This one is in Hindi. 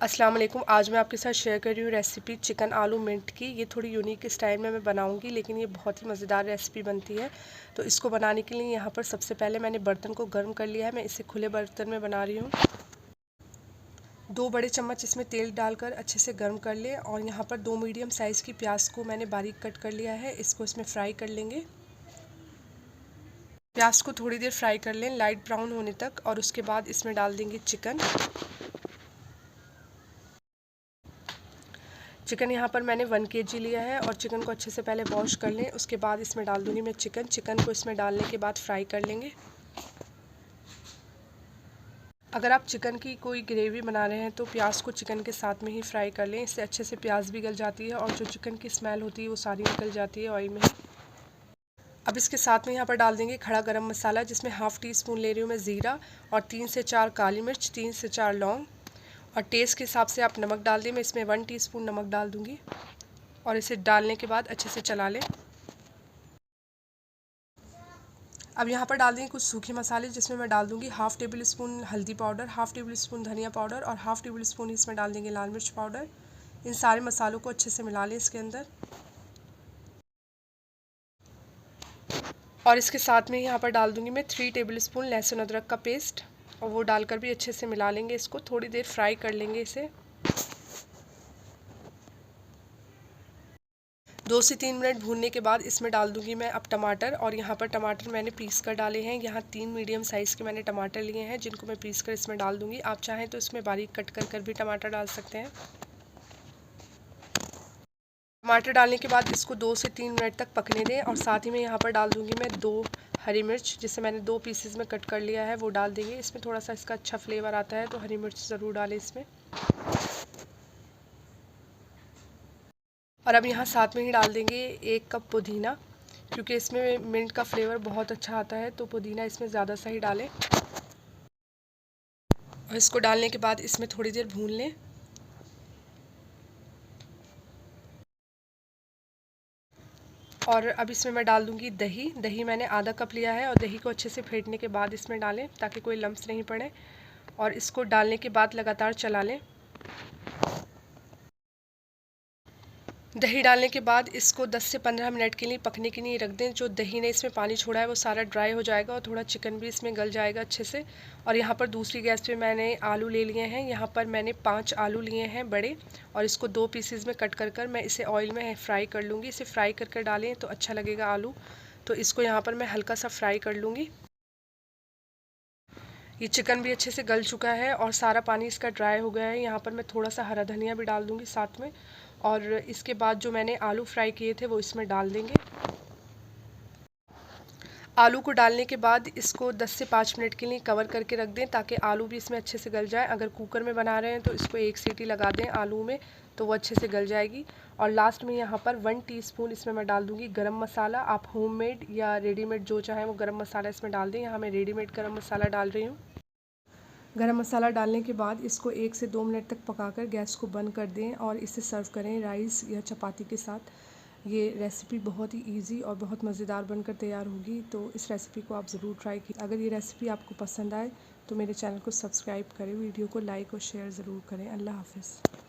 अस्सलाम वालेकुम। आज मैं आपके साथ शेयर कर रही हूँ रेसिपी चिकन आलू मिंट की। ये थोड़ी यूनिक स्टाइल में मैं बनाऊँगी, लेकिन ये बहुत ही मज़ेदार रेसिपी बनती है। तो इसको बनाने के लिए यहाँ पर सबसे पहले मैंने बर्तन को गर्म कर लिया है। मैं इसे खुले बर्तन में बना रही हूँ। 2 बड़े चम्मच इसमें तेल डालकर अच्छे से गर्म कर लें। और यहाँ पर 2 मीडियम साइज़ की प्याज को मैंने बारीक कट कर लिया है। इसको इसमें फ्राई कर लेंगे। प्याज को थोड़ी देर फ्राई कर लें लाइट ब्राउन होने तक, और उसके बाद इसमें डाल देंगे चिकन। चिकन यहाँ पर मैंने 1 kg लिया है और चिकन को अच्छे से पहले वॉश कर लें। उसके बाद इसमें डाल दूँगी मैं चिकन को इसमें डालने के बाद फ्राई कर लेंगे। अगर आप चिकन की कोई ग्रेवी बना रहे हैं तो प्याज को चिकन के साथ में ही फ्राई कर लें। इससे अच्छे से प्याज भी गल जाती है और जो चिकन की स्मेल होती है वो सारी निकल जाती है ऑयल में ही। अब इसके साथ में यहाँ पर डाल देंगे खड़ा गरम मसाला, जिसमें ½ टीस्पून ले रही हूँ मैं ज़ीरा, और 3 से 4 काली मिर्च, 3 से 4 लौंग, और टेस्ट के हिसाब से आप नमक डाल दें। मैं इसमें 1 टीस्पून नमक डाल दूँगी और इसे डालने के बाद अच्छे से चला लें। अब यहाँ पर डाल देंगे कुछ सूखे मसाले, जिसमें मैं डाल दूँगी ½ टेबल स्पून हल्दी पाउडर, ½ टेबल स्पून धनिया पाउडर, और ½ टेबल स्पून इसमें डाल देंगे लाल मिर्च पाउडर। इन सारे मसालों को अच्छे से मिला लें इसके अंदर। और इसके साथ में यहाँ पर डाल दूँगी मैं 3 टेबल स्पून लहसुन अदरक का पेस्ट, और वो डालकर भी अच्छे से मिला लेंगे। इसको थोड़ी देर फ्राई कर लेंगे इसे। 2 से 3 मिनट भूनने के बाद इसमें डाल दूंगी मैं अब टमाटर। और यहाँ पर टमाटर मैंने पीस कर डाले हैं। यहाँ 3 मीडियम साइज़ के मैंने टमाटर लिए हैं, जिनको मैं पीस कर इसमें डाल दूंगी। आप चाहें तो इसमें बारीक कट कर भी टमाटर डाल सकते हैं। टमाटर डालने के बाद इसको 2 से 3 मिनट तक पकने दें। और साथ ही में यहाँ पर डाल दूँगी मैं 2 हरी मिर्च, जिसे मैंने 2 पीसेस में कट कर लिया है, वो डाल देंगे। इसमें थोड़ा सा इसका अच्छा फ्लेवर आता है, तो हरी मिर्च ज़रूर डालें इसमें। और अब यहाँ साथ में ही डाल देंगे 1 कप पुदीना, क्योंकि इसमें मिंट का फ्लेवर बहुत अच्छा आता है, तो पुदीना इसमें ज़्यादा सा ही डालें। और इसको डालने के बाद इसमें थोड़ी देर भून लें। और अब इसमें मैं डाल दूँगी दही मैंने आधा कप लिया है, और दही को अच्छे से फेंटने के बाद इसमें डालें, ताकि कोई लम्स नहीं पड़े। और इसको डालने के बाद लगातार चला लें। दही डालने के बाद इसको 10 से 15 मिनट के लिए पकने के लिए रख दें। जो दही ने इसमें पानी छोड़ा है वो सारा ड्राई हो जाएगा, और थोड़ा चिकन भी इसमें गल जाएगा अच्छे से। और यहाँ पर दूसरी गैस पे मैंने आलू ले लिए हैं। यहाँ पर मैंने 5 आलू लिए हैं बड़े, और इसको 2 पीसेस में कट कर मैं इसे ऑयल में फ्राई कर लूँगी। इसे फ्राई कर डालें तो अच्छा लगेगा आलू। तो इसको यहाँ पर मैं हल्का सा फ्राई कर लूँगी। ये चिकन भी अच्छे से गल चुका है और सारा पानी इसका ड्राई हो गया है। यहाँ पर मैं थोड़ा सा हरा धनिया भी डाल दूँगी साथ में। और इसके बाद जो मैंने आलू फ्राई किए थे वो इसमें डाल देंगे। आलू को डालने के बाद इसको 10 से 5 मिनट के लिए कवर करके रख दें, ताकि आलू भी इसमें अच्छे से गल जाए। अगर कुकर में बना रहे हैं तो इसको 1 सीटी लगा दें आलू में, तो वो अच्छे से गल जाएगी। और लास्ट में यहाँ पर 1 टीस्पून इसमें मैं डाल दूँगी गरम मसाला। आप होममेड या रेडीमेड जो चाहें वो गरम मसाला इसमें डाल दें। यहाँ मैं रेडीमेड गरम मसाला डाल रही हूँ। गरम मसाला डालने के बाद इसको 1 से 2 मिनट तक पकाकर गैस को बंद कर दें, और इसे सर्व करें राइस या चपाती के साथ। ये रेसिपी बहुत ही इजी और बहुत मज़ेदार बनकर तैयार होगी, तो इस रेसिपी को आप ज़रूर ट्राई कीजिए। अगर ये रेसिपी आपको पसंद आए तो मेरे चैनल को सब्सक्राइब करें, वीडियो को लाइक और शेयर ज़रूर करें। अल्लाह हाफ़िज़।